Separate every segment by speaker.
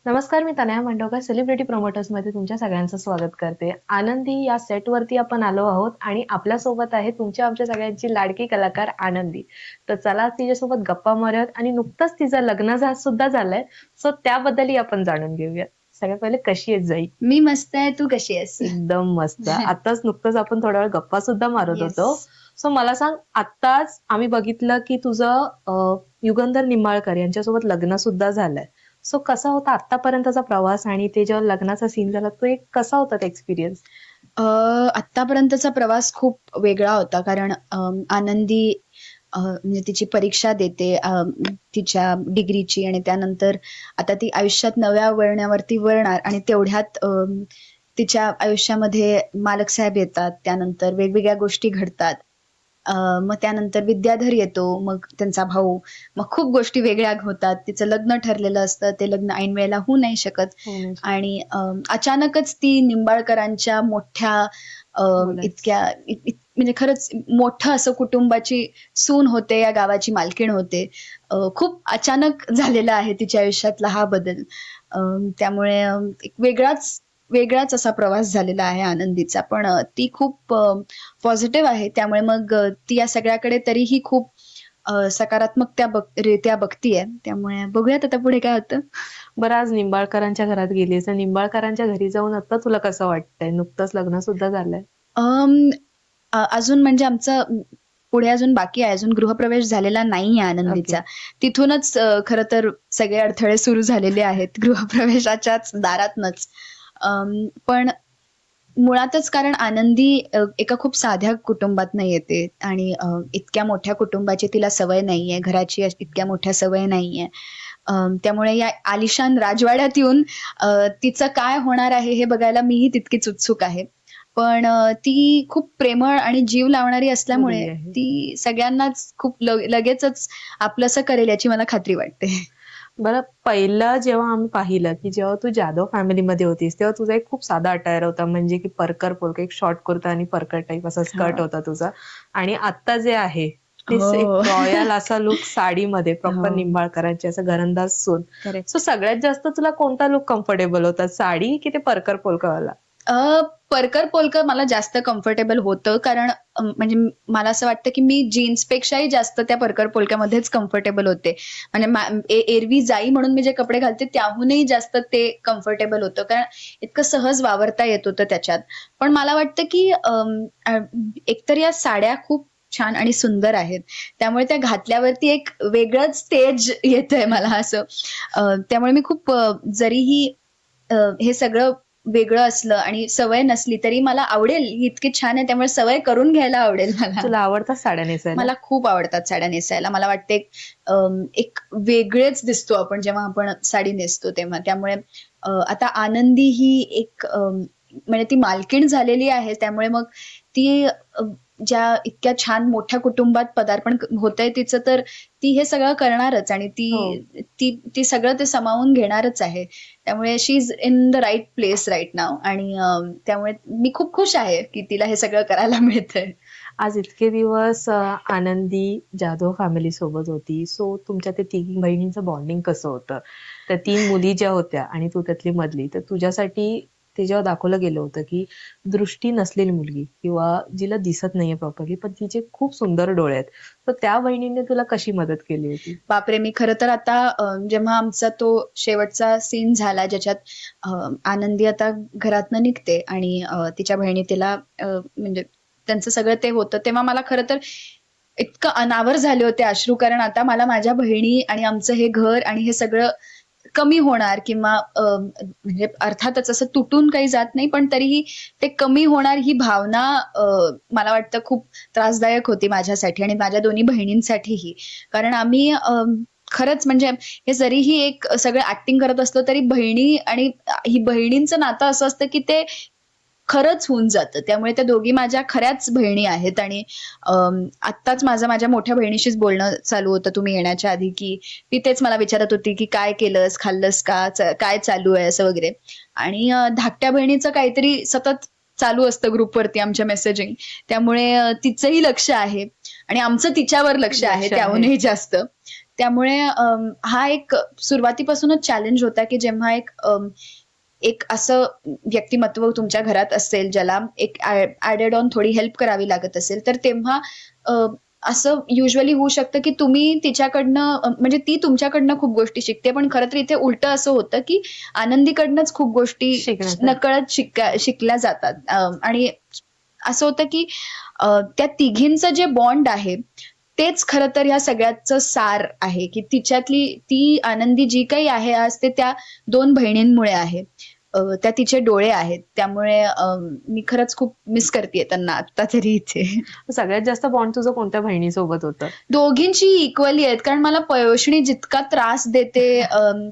Speaker 1: नमस्कार, मी तनया मांडवकर सेलिब्रिटी प्रमोटर्समध्ये तुमच्या सगळ्यांचं स्वागत करते. आनंदी या सेटवरती आपण आलो आहोत आणि आपल्यासोबत आहे आमच्या सगळ्यांची लाडकी कलाकार आनंदी. तर चला तिच्यासोबत गप्पा मारूयात आणि नुकतंच तिचं लग्न सुद्धा झालंय. सो त्याबद्दलही आपण जाणून घेऊयात. सगळ्यात पहिले कशी आहेस जाई?
Speaker 2: मी मस्त आहे. तू कशी आहेस?
Speaker 1: एकदम मस्त. आताच नुकतंच आपण थोडा वेळ गप्पा सुद्धा मारत
Speaker 2: Yes.
Speaker 1: होतो. सो मला सांग, आत्ताच आम्ही बघितलं की तुझं युगंधर निंबाळकर यांच्यासोबत लग्न सुद्धा झालंय. सो कसा होता आतापर्यंतचा प्रवास आणि ते जेव्हा लग्नाचा सीन झाला तो एक कसा होता ते एक्सपिरियन्स?
Speaker 2: आतापर्यंतचा प्रवास खूप वेगळा होता कारण आनंदी म्हणजे तिची परीक्षा देते तिच्या डिग्रीची आणि त्यानंतर आता ती आयुष्यात नव्या वळणावरती वळणार आणि तेवढ्यात तिच्या आयुष्यामध्ये मालक साहेब येतात, त्यानंतर वेगवेगळ्या गोष्टी घडतात. मग त्यानंतर विद्याधर येतो, मग त्यांचा भाऊ, मग खूप गोष्टी वेगळ्या होतात. तिचं लग्न ठरलेलं असतं, ते लग्न ऐन वेळेला होऊ नाही शकत आणि अचानकच ती निंबाळकरांच्या मोठ्या इतक्या म्हणजे खरंच मोठं असं कुटुंबाची सून होते, या गावाची मालकीण होते. खूप अचानक झालेला आहे तिच्या आयुष्यातला हा बदल. त्यामुळे एक वेगळाच असा प्रवास झालेला आहे आनंदीचा. पण ती खूप पॉझिटिव्ह आहे. त्यामुळे मग ती या सगळ्याकडे तरीही खूप रित्या बघतीये. त्यामुळे बघूयात आता पुढे काय होतं.
Speaker 1: बरं, आज निंबाळकरांच्या घरात गेलीस तर निंबाळकरांच्या घरी जाऊन आता तुला कसं वाटतंय? नुकतंच लग्न सुद्धा झालंय.
Speaker 2: अं, अजून म्हणजे आमचं पुढे अजून बाकी आहे. अजून गृहप्रवेश झालेला नाहीये आनंदीचा. तिथूनच खरं तर सगळे अडथळे सुरू झालेले आहेत गृहप्रवेशाच्याच दारातनच. पण मुळातच कारण आनंदी एका खूप साध्या कुटुंबातनं येते आणि इतक्या मोठ्या कुटुंबाची तिला सवय नाहीये. घराची इतक्या मोठ्या सवय नाहीये. त्यामुळे या आलिशान राजवाड्यात येऊन तिचं काय होणार आहे हे बघायला मीही तितकीच उत्सुक आहे. पण ती खूप प्रेमळ आणि जीव लावणारी असल्यामुळे
Speaker 1: मुलगी आहे.
Speaker 2: ती सगळ्यांनाच खूप लगेचच आपलंसं करेल याची मला खात्री वाटते.
Speaker 1: बरं, पहिलं जेव्हा आम्ही पाहिलं की जेव्हा तू जाधव फॅमिलीमध्ये होतीस तेव्हा तुझा एक खूप साधा अटायर होता, म्हणजे की परकर पोलका, एक शॉर्ट कुर्ता आणि परकर टाईप असा स्कर्ट होता तुझा. आणि आता जे आहे ते एक
Speaker 2: हो.
Speaker 1: रॉयल असा लुक साडीमध्ये प्रॉपर
Speaker 2: हो.
Speaker 1: निंबाळकरांची असं घरंदाज सून.
Speaker 2: करेक्ट.
Speaker 1: सो सगळ्यात जास्त तुला कोणता लुक कम्फर्टेबल होता, साडी की ते परकर पोलकावाला?
Speaker 2: परकर पोलकर मला जास्त कम्फर्टेबल होतं कारण म्हणजे मला असं वाटतं की मी जीन्सपेक्षाही जास्त त्या परकर पोलक्यामध्येच कम्फर्टेबल होते. म्हणजे एरवी जाई म्हणून मी जे कपडे घालते त्याहूनही जास्त ते कम्फर्टेबल होतं कारण इतकं सहज वावरता येत होतं त्याच्यात. पण मला वाटतं की एकतर या साड्या खूप छान आणि सुंदर आहेत. त्यामुळे त्या घातल्यावरती एक वेगळंच तेज येतंय मला असं. त्यामुळे मी खूप जरीही हे सगळं वेगळं असलं आणि सवय नसली तरी मला आवडेल, ही इतकी छान आहे त्यामुळे सवय करून घ्यायला आवडेल मला.
Speaker 1: तुला आवडतात साड्या नेसायला?
Speaker 2: मला खूप आवडतात साड्या नेसायला. मला वाटते एक वेगळेच दिसतो आपण जेव्हा आपण साडी नेसतो तेव्हा. त्यामुळे आता आनंदी ही एक म्हणजे ती मालकीण झालेली आहे त्यामुळे मग ती ज्या इतक्या छान मोठ्या कुटुंबात पदार्पण होतंय तिचं, तर ती हे सगळं करणारच आणि
Speaker 1: हो.
Speaker 2: ती सगळं ते सामावून घेणारच आहे. त्यामुळे she is in the right place right now आणि त्यामुळे मी खूप खुश आहे की तिला हे सगळं करायला मिळतंय.
Speaker 1: आज इतके दिवस आनंदी जाधव फॅमिली सोबत होती. सो तुमच्या ते तिघी बहिणींचं बॉन्डिंग कसं होतं? त्या 3 मुली ज्या होत्या आणि तू त्यातली मधली, तर तुझ्यासाठी ते जेव्हा दाखवलं गेलं होतं की दृष्टी नसलेली मुलगी किंवा जिला दिसत नाहीये प्रॉपरली पण तिचे खूप सुंदर डोळे आहेत, तर त्या बहिणींनी तुला कशी मदत केली होती?
Speaker 2: बापरे! मी खरं तर आता जेव्हा आमचा तो शेवटचा सीन झाला ज्याच्यात आनंदी आता घरातनं निघते आणि तिच्या बहिणी तिला म्हणजे त्यांचं सगळं ते होतं, तेव्हा मला खरं तर इतकं अनावर झाले होते अश्रू. कारण आता मला माझ्या बहिणी आणि आमचं हे घर आणि हे सगळं कमी होणार किंवा म्हणजे अर्थातच असं तुटून काही जात नाही, पण तरीही ते कमी होणार ही भावना मला वाटतं खूप त्रासदायक होती माझ्यासाठी आणि माझ्या दोन्ही बहिणींसाठीही. कारण आम्ही खरंच म्हणजे हे जरीही एक सगळं ॲक्टिंग करत असलो तरी बहिणी आणि ही बहिणींचं नातं असं असतं की ते खरंच होऊन जातं. त्यामुळे त्या दोघी माझ्या खऱ्याच बहिणी आहेत आणि आत्ताच माझं माझ्या मोठ्या बहिणीशीच बोलणं चालू होतं तुम्ही येण्याच्या आधी, की ती तेच मला विचारत होती, की "काय केलंस? खाल्लंस का? काय चालू आहे?" असं वगैरे. आणि धाकट्या बहिणीचं काहीतरी सतत चालू असतं ग्रुपवरती आमच्या मेसेजिंग. त्यामुळे तिचंही लक्ष आहे आणि आमचं तिच्यावर लक्ष आहे
Speaker 1: लक्ष आहे.
Speaker 2: त्याहूनही जास्त. त्यामुळे हा एक सुरुवातीपासूनच चॅलेंज होता, की जेव्हा एक असं व्यक्तिमत्व तुमच्या घरात असेल, ज्याला एक ॲडेड ऑन थोडी हेल्प करावी लागत असेल, तर तेव्हा अ, असं युजुअली होऊ शकतं, की तुम्ही तिच्याकडनं म्हणजे ती तुमच्याकडनं खूप गोष्टी शिकते. पण खरं तर इथे उलटं असं होतं, की आनंदीकडनंच खूप गोष्टी
Speaker 1: शिकण्याचं.
Speaker 2: नकळत शिकल्या जातात. आणि असं होतं, की त्या तिघींचं जे बॉन्ड आहे, तेच खरं तर ह्या सगळ्याचं सार आहे, की तिच्यातली ती आनंदी जी काही आहे आज, ते त्या 2 बहिणींमुळे आहे. त्या तिचे डोळे आहेत. त्यामुळे मी खरंच खूप मिस करतेय त्यांना आत्ता तरी इथे.
Speaker 1: सगळ्यात जास्त बॉन्ड तुझं कोणत्या बहिणीसोबत होतं?
Speaker 2: दोघींची इक्वली आहेत. कारण मला पयोष्णी जितका त्रास देते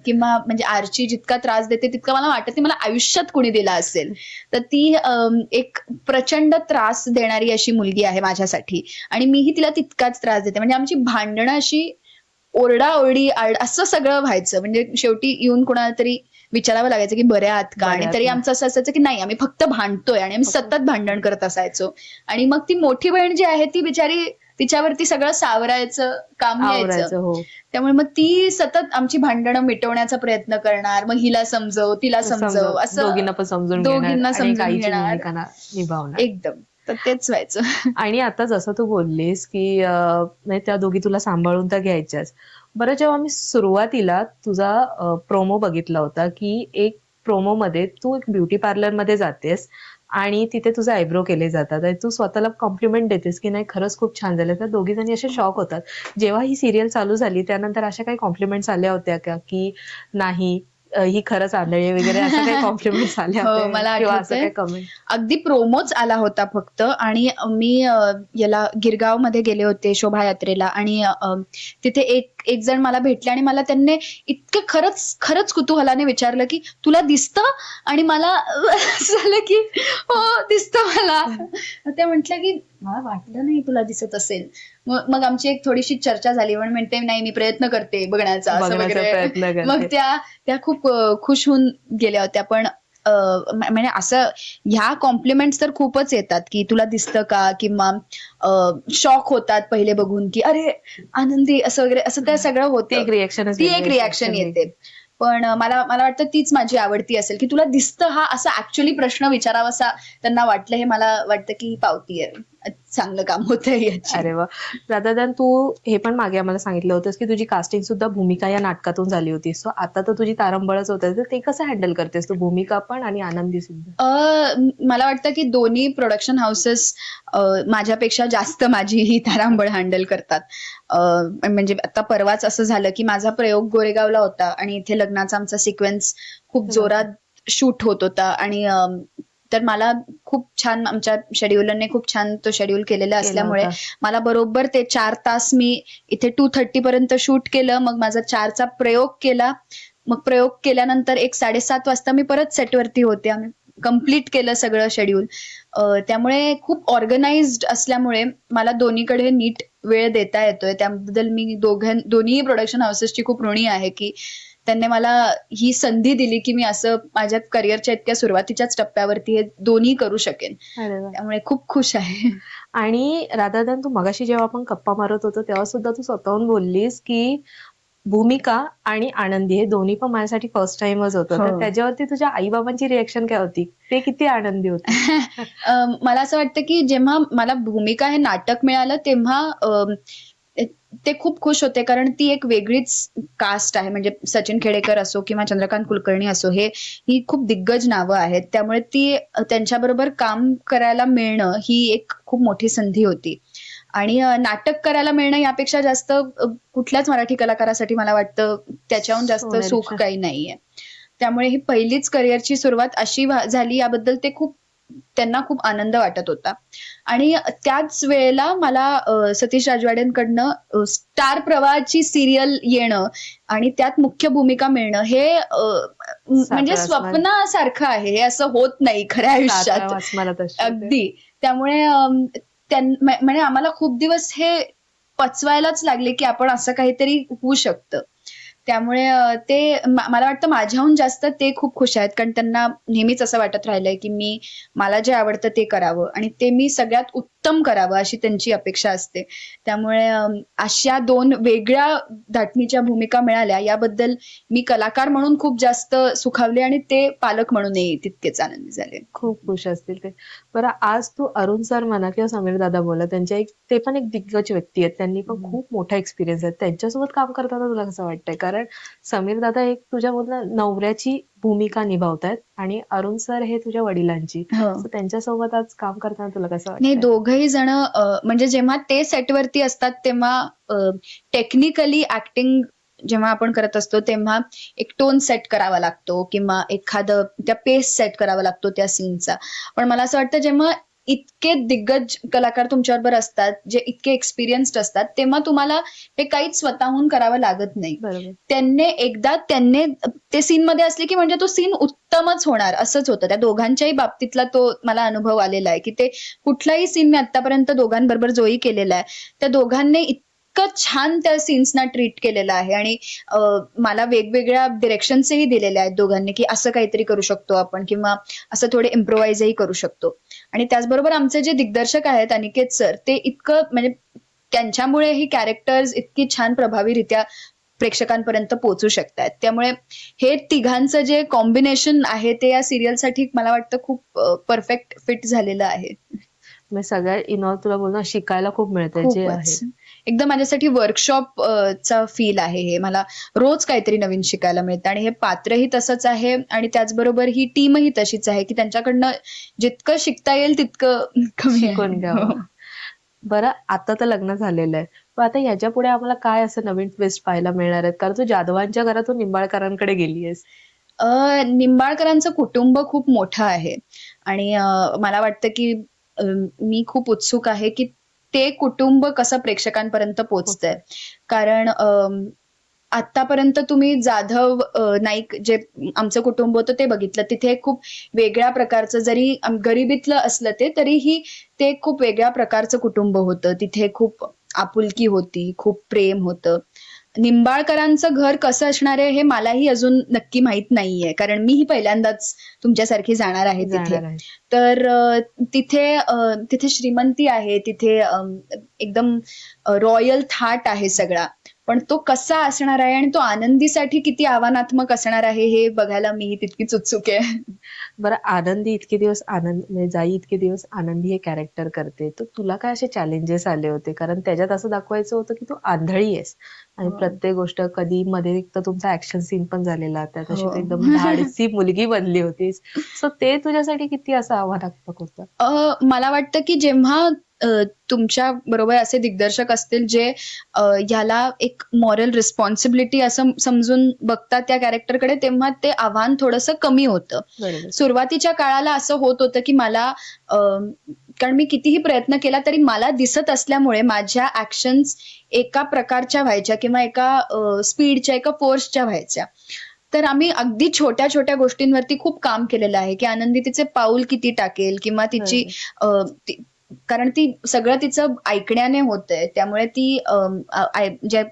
Speaker 2: किंवा म्हणजे आर्ची जितका त्रास देते, तितका मला वाटत नाही मला आयुष्यात कुणी दिला असेल. तर ती एक प्रचंड त्रास देणारी अशी मुलगी आहे माझ्यासाठी आणि मीही तिला तितकाच त्रास देते. म्हणजे आमची भांडणं अशी ओरडा-ओरडी, असं सगळं व्हायचं. म्हणजे शेवटी येऊन कोणाला तरी विचारावं लागायचं, की "बरे आहात का?"
Speaker 1: बरे
Speaker 2: आणि
Speaker 1: आहात
Speaker 2: तरी
Speaker 1: ना?
Speaker 2: आमचं असं असायचं, की नाही आम्ही फक्त भांडतोय आणि आम्ही सतत भांडण करत असायचो. आणि मग ती मोठी बहीण जी आहे ती बिचारी तिच्यावरती सगळं सावरायचं काम यायचं.
Speaker 1: आवरायचं. हो.
Speaker 2: त्यामुळे मग ती सतत आमची भांडणं मिटवण्याचा प्रयत्न करणार. मग हिला समजव, तिला समजव, असं
Speaker 1: दोघींना पण समजून घेणार
Speaker 2: दोघींना
Speaker 1: आणि एक
Speaker 2: समजून
Speaker 1: आईची
Speaker 2: घेणार.
Speaker 1: भूमिका निभावणार.
Speaker 2: एकदम. तर तेच व्हायचं.
Speaker 1: आणि आता जसं तू बोललीस, की नाही त्या दोघी तुला सांभाळून तर घ्यायच्याच. बरं जेव्हा मी सुरुवातीला तुझा प्रोमो बघितला होता, की एक प्रोमोमध्ये तू एक ब्युटी पार्लरमध्ये जातेस आणि तिथे तुझे आयब्रो केले जातात आणि तू स्वतःला कॉम्प्लिमेंट देतेस, की नाही खरंच खूप छान झाले. तर दोघी जणी असे शॉक होतात. जेव्हा ही सीरियल चालू झाली त्यानंतर अशा काही कॉम्प्लिमेंट्स आल्या होत्या का, की नाही ही खरंच आंधळी आहे वगैरे अशा काही कॉम्प्लिमेंट्स आल्या
Speaker 2: हो,
Speaker 1: होत्या
Speaker 2: मला
Speaker 1: किंवा असं
Speaker 2: आठवतंय.
Speaker 1: काही कमेंट?
Speaker 2: अगदी प्रोमोच आला होता फक्त आणि मी याला गिरगावमध्ये गेले होते शोभायात्रेला आणि तिथे एक एक जण मला भेटले आणि मला त्यांनी इतके खरंच कुतूहलाने विचारलं, की "तुला दिसतं?" आणि मला असं झालं, की "हो, दिसतं मला." मग त्या म्हटल्या, की "मला वाटलं नाही तुला दिसत असेल." मग मग आमची एक थोडीशी चर्चा झाली. पण म्हणते, "नाही, मी प्रयत्न करते बघण्याचा," असं
Speaker 1: बघण्याचा
Speaker 2: वगैरे.
Speaker 1: प्रयत्न
Speaker 2: मग
Speaker 1: करते.
Speaker 2: त्या खूप खुश होऊन गेल्या होत्या. पण म्हणजे असं ह्या कॉम्प्लिमेंट्स तर खूपच येतात, की "तुला दिसतं का?" किंवा शॉक होतात पहिले बघून, की "अरे, आनंदी" असं वगैरे असं ते सगळं
Speaker 1: ती
Speaker 2: होतं.
Speaker 1: एक रिएक्शनच
Speaker 2: ती
Speaker 1: वेगळी
Speaker 2: एक
Speaker 1: असते
Speaker 2: रिएक्शन
Speaker 1: ॲक्चुअली.
Speaker 2: येते. पण मला मला वाटतं तीच माझी आवडती असेल, की "तुला दिसतं?" हा असा ॲक्चुअली प्रश्न विचारावासा त्यांना वाटलं हे मला वाटतं, की ही पावती आहे. चांगलं काम होतंय याची.
Speaker 1: अरे वाह! रादर दॅन तू हे पण मागे आम्हाला सांगितलं होतंस, की तुझी कास्टिंग सुद्धा भूमिका या नाटकातून झाली होती. सो आता तर तुझी तारंबळच होते. तर ते कसं हँडल करतेस तू भूमिका पण आणि आनंदी सुद्धा?
Speaker 2: मला वाटतं की दोन्ही प्रोडक्शन हाऊसेस माझ्यापेक्षा जास्त माझी ही तारांबळ हँडल करतात. म्हणजे आता परवाच असं झालं की माझा प्रयोग गोरेगावला होता आणि इथे लग्नाचा आमचा सिक्वेन्स खूप जोरात शूट होत होता आणि तर मला खूप छान आमच्या शेड्यूलरने खूप छान तो शेड्यूल केलेला
Speaker 1: केला
Speaker 2: असल्यामुळे
Speaker 1: होता.
Speaker 2: मला बरोबर ते 4 तास मी इथे 2:30 पर्यंत शूट केलं. मग माझा 4चा प्रयोग केला. मग प्रयोग केल्यानंतर एक 7:30 वाजता मी परत सेटवरती होते. आम्ही कंप्लीट केलं सगळं शेड्यूल. त्यामुळे खूप ऑर्गनाइज्ड असल्यामुळे मला दोन्हीकडे नीट वेळ देता येतोय. त्याबद्दल मी दोन्ही प्रोडक्शन हाऊसेसची खूप ऋणी आहे, की त्यांनी मला ही संधी दिली, की मी असं माझ्या करिअरच्या इतक्या सुरुवातीच्याच टप्प्यावरती हे दोन्ही करू शकेन.
Speaker 1: अरे वाह!
Speaker 2: त्यामुळे खूप खुश आहे.
Speaker 1: आणि रादर दॅन तू मगाशी जेव्हा आपण गप्पा मारत होतो, तेव्हा सुद्धा तू स्वतःहून बोललीस, की भूमिका आणि आनंदी हे दोन्ही पण माझ्यासाठी फर्स्ट टाईमच होतं.
Speaker 2: हो.
Speaker 1: तर त्याच्यावरती तुझ्या आई-बाबांची रिएक्शन काय होती? ते किती आनंदी होते?
Speaker 2: मला असं वाटतं, की जेव्हा मला भूमिका हे नाटक मिळालं तेव्हा ते ते खूप खुश होते. कारण ती एक वेगळीच कास्ट आहे. म्हणजे सचिन खेडेकर असो किंवा चंद्रकांत कुलकर्णी असो, ही खूप दिग्गज नावं आहेत. त्यामुळे ती त्यांच्याबरोबर काम करायला मिळणं ही एक खूप मोठी संधी होती. आणि नाटक करायला मिळणं यापेक्षा जास्त कुठल्याच मराठी कलाकारासाठी मला वाटतं त्याच्याहून जास्त
Speaker 1: सोनेरी
Speaker 2: सुख
Speaker 1: क्षण.
Speaker 2: काही नाहीये. त्यामुळे ही पहिलीच करिअरची सुरुवात अशी झाली याबद्दल ते त्यांना खूप आनंद वाटत होता. आणि त्याच वेळेला मला सतीश राजवाडेंकडनं स्टार प्रवाहाची सीरियल येणं आणि त्यात मुख्य भूमिका मिळणं हे म्हणजे
Speaker 1: सातव्या आसमान
Speaker 2: स्वप्नासारखं आहे. हे असं होत नाही खऱ्या
Speaker 1: 7व्या
Speaker 2: आयुष्यात.
Speaker 1: आसमानात असशील ते.
Speaker 2: अगदी. त्यामुळे म्हणजे आम्हाला खूप दिवस हे पचवायलाच लागले, की आपण असं काहीतरी होऊ शकतं. त्यामुळे ते मला वाटतं माझ्याहून जास्त ते खूप खुश आहेत, कारण त्यांना नेहमीच असं वाटत राहिलंय की मला जे आवडतं ते करावं आणि ते मी सगळ्यात उत्तम करावं अशी त्यांची अपेक्षा असते. त्यामुळे अशा 2 वेगळ्या धाटणीच्या भूमिका मिळाल्या याबद्दल मी कलाकार म्हणून खूप जास्त सुखावले आणि ते पालक म्हणूनही तितकेच आनंदी झाले.
Speaker 1: खूप खुश असतील ते. बरं, आज तू अरुण सर म्हणा किंवा समीर दादा बोला, ते पण एक दिग्गज व्यक्ती आहेत. त्यांनी पण खूप मोठा एक्सपिरियन्स आहे. त्यांच्यासोबत काम करताना तुला कसं वाटतंय? कारण समीर दादा एक तुझ्या बोलणं नवऱ्याची भूमिका निभावतायत आणि अरुण सर हे तुझ्या वडिलांची.
Speaker 2: हो.
Speaker 1: सो त्यांच्यासोबत आज काम करताना तुला कसं
Speaker 2: नाही,
Speaker 1: वाटतंय?
Speaker 2: दोघंही जण म्हणजे जेव्हा ते सेटवरती असतात तेव्हा टेक्निकली ऍक्टिंग जेव्हा आपण करत असतो तेव्हा एक टोन सेट करावा लागतो किंवा एखादं त्या पेस सेट करावा लागतो त्या सीनचा. पण मला असं वाटतं जेव्हा इतके दिग्गज कलाकार तुमच्याबरोबर असतात, जे इतके एक्सपिरियन्स्ड असतात, तेव्हा तुम्हाला हे काहीच स्वतःहून करावं लागत नाही.
Speaker 1: बरोबर.
Speaker 2: त्यांनी ते सीन मध्ये असले की म्हणजे तो सीन उत्तमच होणार असंच होतं. त्या दोघांच्याही बाबतीतला तो मला अनुभव आलेला आहे की ते कुठलाही सीन मी आतापर्यंत दोघांबरोबर जोही केलेला आहे, त्या दोघांनी इतकं छान त्या सीन्सना ट्रीट केलेलं आहे आणि मला वेगवेगळ्या डिरेक्शन्सही दिलेले आहेत दोघांनी की असं काहीतरी करू शकतो आपण किंवा असं थोडे इम्प्रोव्हाइजही करू शकतो. आणि त्याचबरोबर आमचे जे दिग्दर्शक आहेत अनिकेत सर, ते इतकं म्हणजे त्यांच्यामुळे ही कॅरेक्टर्स इतकी छान प्रभावीरित्या प्रेक्षकांपर्यंत पोहोचू शकतात. त्यामुळे हे तिघांचं जे कॉम्बिनेशन आहे ते या सिरियलसाठी मला वाटतं खूप परफेक्ट फिट झालेलं आहे.
Speaker 1: मग सगळ्यात इनऑल तुला बोलणं शिकायला खूप मिळतंय जे आहे.
Speaker 2: खूपच. एकदम माझ्यासाठी वर्कशॉप चा फील आहे हे. मला रोज काहीतरी नवीन शिकायला मिळतं आणि हे पात्रही तसंच आहे आणि त्याचबरोबर ही टीमही तशीच आहे की त्यांच्याकडनं जितकं शिकता येईल तितकं कमी
Speaker 1: शिकून
Speaker 2: आहे.
Speaker 1: घ्यावं.
Speaker 2: हो.
Speaker 1: बरं, आता तर लग्न झालेलं आहे. पण आता ह्याच्या पुढे आम्हाला काय असं नवीन ट्विस्ट पाहायला मिळणार आहेत? कारण तू जाधवांच्या घरातून निंबाळकरांकडे गेलीयेस.
Speaker 2: निंबाळकरांचं कुटुंब खूप मोठं आहे आणि मला वाटतं की मी खूप उत्सुक आहे की ते कुटुंब कसं प्रेक्षकांपर्यंत पोहोचतंय. कारण आतापर्यंत तुम्ही जाधव नाईक जे आमचं कुटुंब होतं ते बघितलं. तिथे खूप वेगळ्या प्रकारचं जरी गरिबीतलं असलं ते, तरीही ते खूप वेगळ्या प्रकारचं कुटुंब होतं. तिथे खूप आपुलकी होती, खूप प्रेम होतं. निंबाळकरांचं घर कसं असणार आहे हे मलाही अजून नक्की माहित नाहीये. कारण मीही पहिल्यांदाच तुमच्यासारखी जाणार आहे तिथे.
Speaker 1: जाणार आहे.
Speaker 2: तर तिथे श्रीमंती आहे, तिथे एकदम रॉयल थाट आहे सगळा. पण तो कसा असणार आहे आणि तो आनंदीसाठी किती आव्हानात्मक असणार आहे हे बघायला मीही तितकीच उत्सुक आहे.
Speaker 1: बरं, आनंदी इतके दिवस म्हणजे जाई इतके दिवस आनंदी हे कॅरेक्टर करते. तर तुला काय असे चॅलेंजेस आले होते? कारण त्याच्यात असं दाखवायचं होतं की तू आंधळी आहेस आणि
Speaker 2: हो.
Speaker 1: प्रत्येक गोष्ट कधी मध्ये एक तर तुमचा ऍक्शन सीन पण झालेला. त्यात अशी
Speaker 2: हो.
Speaker 1: तू एकदम धाडसी मुलगी बनली होतीस. सो ते तुझ्यासाठी किती असं आव्हानात्मक होतं?
Speaker 2: मला वाटतं की जेव्हा तुमच्या बरोबर असे दिग्दर्शक असतील जे ह्याला एक मॉरल रिस्पॉन्सिबिलिटी असं समजून बघतात त्या कॅरेक्टरकडे, तेव्हा ते आव्हान थोडंसं कमी होतं.
Speaker 1: बरोबर.
Speaker 2: सुरुवातीच्या काळाला असं होत होतं की मला कारण मी कितीही प्रयत्न केला तरी मला दिसत असल्यामुळे माझ्या ऍक्शन्स एका प्रकारच्या व्हायच्या किंवा एका स्पीडच्या, एका फोर्सच्या व्हायच्या. तर आम्ही अगदी छोट्या-छोट्या गोष्टींवरती खूप काम केलेलं आहे, की आनंदी तिचे पाऊल किती टाकेल किंवा तिची कारण ती सगळं तिचं ऐकण्याने होतंय. त्यामुळे ती जे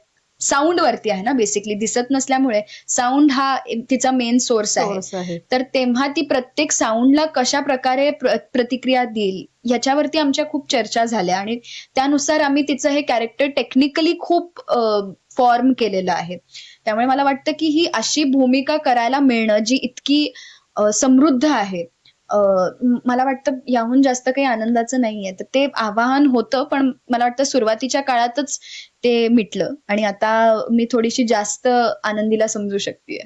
Speaker 2: साउंड वरती आहे ना बेसिकली, दिसत नसल्यामुळे साउंड हा तिचा मेन सोर्स आहे.
Speaker 1: सोर्स आहे.
Speaker 2: तर तेव्हा ती प्रत्येक साउंडला कशा प्रकारे प्रतिक्रिया देईल ह्याच्यावरती आमच्या खूप चर्चा झाल्या आणि त्यानुसार आम्ही तिचं हे कॅरेक्टर टेक्निकली खूप फॉर्म केलेलं आहे. त्यामुळे मला वाटतं की ही अशी भूमिका करायला मिळणं जी इतकी समृद्ध आहे, मला वाटतं याहून जास्त काही आनंदाचं नाहीये. तर ते आव्हान होतं, पण मला वाटतं सुरुवातीच्या काळातच ते मिटलं आणि आता मी थोडीशी जास्त आनंदीला समजू शकतेय.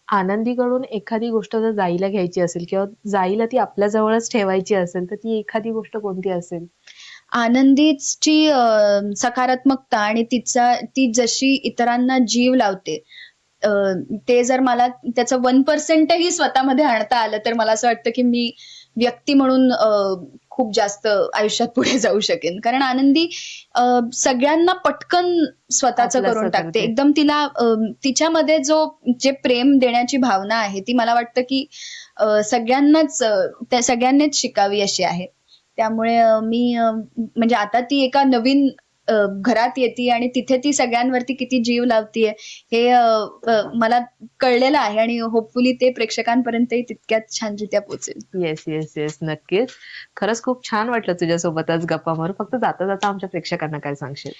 Speaker 1: आनंदीकडून एखादी गोष्ट जर जाईला घ्यायची असेल किंवा जाईला ती आपल्या जवळच ठेवायची असेल, तर ती एखादी गोष्ट कोणती असेल?
Speaker 2: आनंदीची सकारात्मकता आणि ती जशी इतरांना जीव लावते, अ, ते जर मला त्याचं 1% ही स्वतःमध्ये आणता आलं, तर मला असं वाटतं की मी व्यक्ती म्हणून खूप जास्त आयुष्यात पुढे जाऊ शकेन. कारण आनंदी सगळ्यांना पटकन स्वतःचं
Speaker 1: आपलंसं
Speaker 2: करून टाकते.
Speaker 1: करते.
Speaker 2: एकदम तिला तिच्यामध्ये जे प्रेम देण्याची भावना आहे, ती मला वाटतं की त्या सगळ्यांनीच शिकावी अशी आहे. त्यामुळे मी म्हणजे आता ती एका नवीन घरात येते आणि तिथे ती सगळ्यांवरती किती जीव लावतीये हे मला कळलेलं आहे आणि होपफुली ते प्रेक्षकांपर्यंतही तितक्यात छानरित्या पोहोचेल.
Speaker 1: येस येस येस, नक्कीच. खरंच खूप छान वाटलं तुझ्यासोबत आज गप्पा मारून. फक्त जाता जाता आमच्या प्रेक्षकांना काय सांगशील?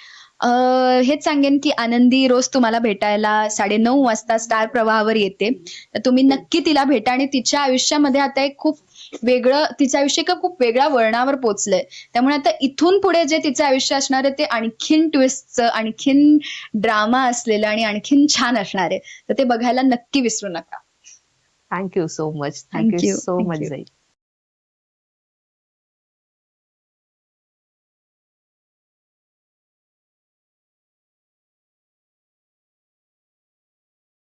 Speaker 2: हेच सांगेन की आनंदी रोज तुम्हाला भेटायला 9:30 वाजता स्टार प्रवाहावर येते. तर तुम्ही नक्की तिला भेटा आणि तिच्या आयुष्यामध्ये आता एक खूप वेगळं तिचं आयुष्य एका खूप वेगळ्या वळणावर पोहोचलंय. त्यामुळे आता इथून पुढे जे तिचं आयुष्य असणार आहे ते आणखीन ट्विस्टचं, आणखीन ड्रामा असलेलं आणि आणखीन छान असणार आहे. तर ते बघायला नक्की विसरू नका.
Speaker 1: Thank you so much.
Speaker 2: Thank
Speaker 1: thank you
Speaker 2: you.
Speaker 1: So
Speaker 2: Thank
Speaker 1: much
Speaker 2: you.
Speaker 1: जाईल.